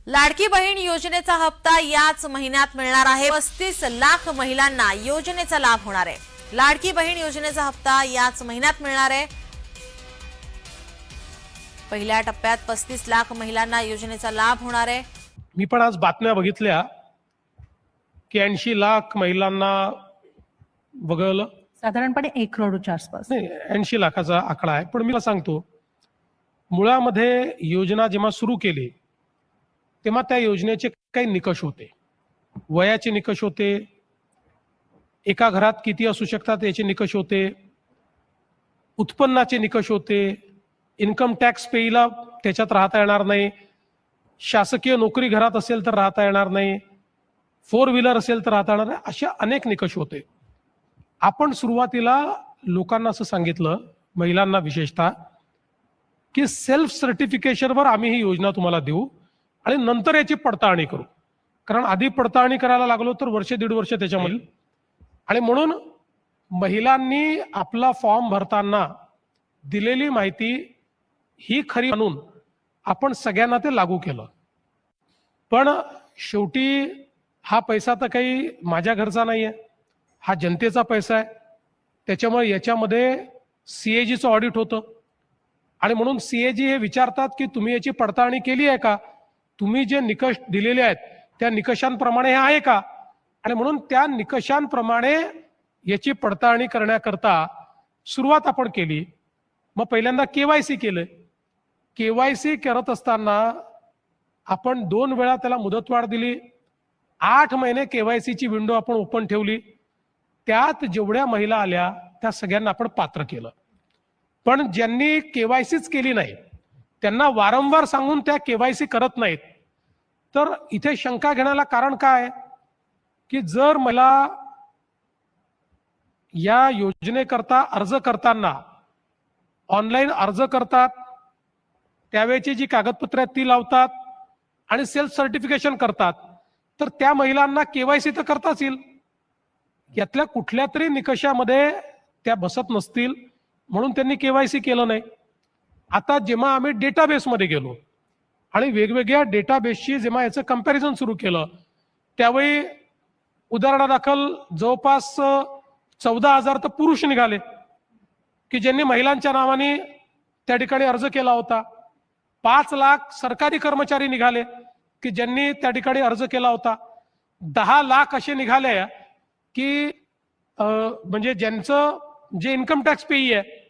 लाडकी बहीण योजनेचा हप्ता याच महिन्यात मिळणार आहे। 35 लाख महिलांना योजनेचा लाभ होणार आहे। लाडकी बहीण योजनेचा हप्ता याच महिन्यात मिळणार आहे। पहिल्या टप्प्यात 35 लाख महिलांना योजनेचा लाभ होणार आहे। मी पण आज बातम्या बघितल्या की 80 लाख महिलांना वगळलं, साधारणपणे 1 करोडच्या आसपास। नाही 80 लाखाचा आकडा आहे। पण मी सांगतो, मुळामध्ये योजना जेव्हा सुरू केली तेव्हा त्या योजनेचे काही निकष होते, वयाचे निकष होते, एका घरात किती असू शकतात याचे निकष होते, उत्पन्नाचे निकष होते, इन्कम टॅक्स पेईला त्याच्यात राहता येणार नाही, शासकीय नोकरी घरात असेल तर राहता येणार नाही, 4 व्हीलर असेल तर राहता येणार नाही, अशा अनेक निकष होते। आपण सुरुवातीला लोकांना असं सांगितलं, महिलांना विशेषतः, की सेल्फ सर्टिफिकेशनवर आम्ही ही योजना तुम्हाला देऊ आणि नंतर याची पडताळणी करू। कारण आधी पडताळणी करायला लागलो तर वर्ष दीड वर्ष त्याच्यामध्ये, आणि म्हणून महिलांनी आपला फॉर्म भरताना दिलेली माहिती ही खरी म्हणून आपण सगळ्यांना ते लागू केलं। पण शेवटी हा पैसा तर काही माझ्या घरचा नाहीये, हा जनतेचा पैसा आहे। त्याच्यामुळे याच्यामध्ये सीएजीचं ऑडिट होतं आणि म्हणून सीएजी हे विचारतात की तुम्ही याची पडताळणी केली आहे का, तुम्ही जे निकष दिलेले आहेत त्या निकषांप्रमाणे हे आहे का, आणि म्हणून त्या निकषांप्रमाणे याची पडताळणी करण्याकरता सुरुवात आपण केली। मग पहिल्यांदा केवायसी केलं। केवायसी करत असताना आपण 2 वेळा त्याला मुदतवाढ दिली, 8 महिने केवायसीची विंडो आपण ओपन ठेवली। त्यात जेवढ्या महिला आल्या त्या सगळ्यांना आपण पात्र केलं। पण ज्यांनी केवायसीच केली नाही त्यांना वारंवार सांगून त्या केवायसी करत नाहीत, तर इथे शंका घेण्याला कारण काय की जर मला या योजनेकरता अर्ज करताना ऑनलाईन अर्ज करतात, त्यावेळेची जी कागदपत्रे आहेत ती लावतात आणि सेल्फ सर्टिफिकेशन करतात, तर त्या महिलांना केवायसी तर करताच येईल। यातल्या कुठल्या तरी निकषामध्ये त्या बसत नसतील म्हणून त्यांनी केवायसी केलं नाही। आता जेव्हा आम्ही डेटाबेसमध्ये गेलो आणि वेगवेगळ्या डेटाबेसशी जेव्हा याचं कंपॅरिझन सुरू केलं, त्यावेळी उदाहरणादाखल जवळपास 14,000 तर पुरुष निघाले की ज्यांनी महिलांच्या नावाने त्या ठिकाणी अर्ज केला होता। 5 लाख सरकारी कर्मचारी निघाले की ज्यांनी त्या ठिकाणी अर्ज केला होता। 10 लाख असे निघाले की म्हणजे ज्यांचं जे इन्कम टॅक्स पेई आहे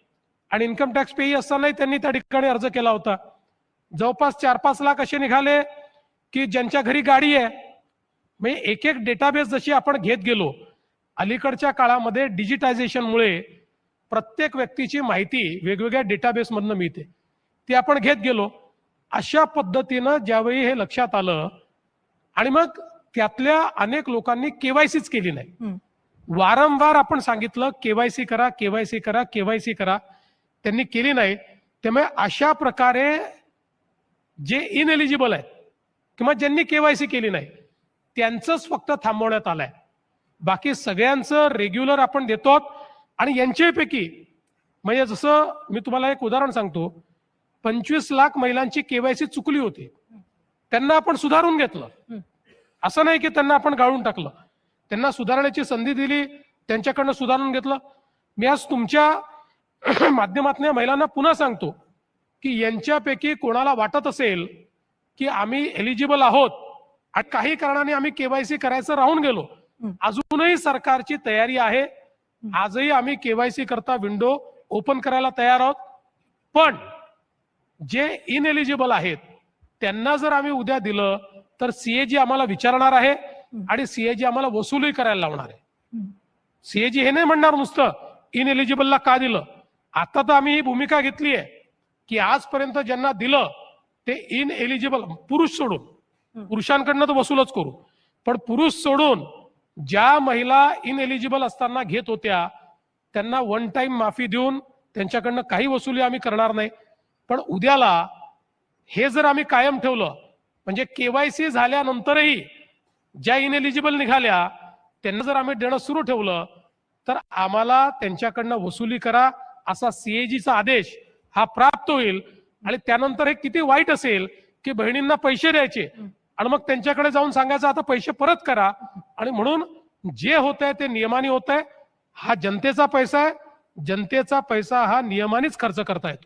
आणि इन्कम टॅक्स पेई असतानाही त्यांनी त्या ठिकाणी अर्ज केला होता। जवळपास 4-5 लाख असे निघाले की ज्यांच्या घरी गाडी आहे। म्हणजे एक एक डेटाबेस जशी आपण घेत गेलो, अलीकडच्या काळामध्ये डिजिटायझेशनमुळे प्रत्येक व्यक्तीची माहिती वेगवेगळ्या डेटाबेसमधनं मिळते, ती आपण घेत गेलो। अशा पद्धतीनं ज्यावेळी हे लक्षात आलं आणि मग त्यातल्या अनेक लोकांनी केवायसीच केली नाही। वारंवार आपण सांगितलं केवायसी करा, केवायसी करा, केवायसी करा, त्यांनी केली नाही। त्यामुळे अशा प्रकारे जे इनएलिजिबल आहेत किंवा ज्यांनी केवायसी केली नाही त्यांचंच फक्त थांबवण्यात आलंय, बाकी सगळ्यांचं रेग्युलर आपण देतो। आणि यांच्यापैकी म्हणजे जसं मी तुम्हाला एक उदाहरण सांगतो, 25 लाख महिलांची केवायसी चुकली होती, त्यांना आपण सुधारून घेतलं। असं नाही की त्यांना आपण गाळून टाकलं, त्यांना सुधारण्याची संधी दिली, त्यांच्याकडनं सुधारून घेतलं। मी आज तुमच्या माध्यमातून महिलांना पुन्हा सांगतो की यांच्यापैकी कोणाला वाटत असेल की आम्ही एलिजिबल आहोत आणि काही कारणाने आम्ही केवायसी करायचं राहून गेलो, अजूनही सरकारची तयारी आहे। आजही आम्ही केवायसी करता विंडो ओपन करायला तयार आहोत। पण जे इनएलिजिबल आहेत त्यांना जर आम्ही उद्या दिलं तर सीएजी आम्हाला विचारणार आहे आणि सीएजी आम्हाला वसुली करायला लावणार आहे। सीएजी हे नाही म्हणणार नुसतं इनएलिजिबलला का दिलं। आता तर आम्ही ही भूमिका घेतली आहे की आजपर्यंत ज्यांना दिलं ते इनएलिजिबल, पुरुष सोडून, पुरुषांकडनं तर वसूलच करू, पण पुरुष सोडून ज्या महिला इनएलिजिबल असताना घेत होत्या त्यांना 1 टाइम माफी देऊन त्यांच्याकडनं काही वसुली आम्ही करणार नाही। पण उद्याला हे जर आम्ही कायम ठेवलं, म्हणजे केवायसी झाल्यानंतरही ज्या इनएलिजिबल निघाल्या त्यांना जर आम्ही देणं सुरू ठेवलं तर आम्हाला त्यांच्याकडनं वसुली करा असा सीएजीचा आदेश हा प्राप्त होईल। आणि त्यानंतर हे किती वाईट असेल की बहिणींना पैसे द्यायचे, आणि मग त्यांच्याकडे जाऊन सांगायचं आता पैसे परत करा. आणि म्हणून जे होत आहे ते नियमाने होत आहे. हा जनतेचा पैसा आहे. जनतेचा पैसा हा नियमानेच खर्च करता येतो.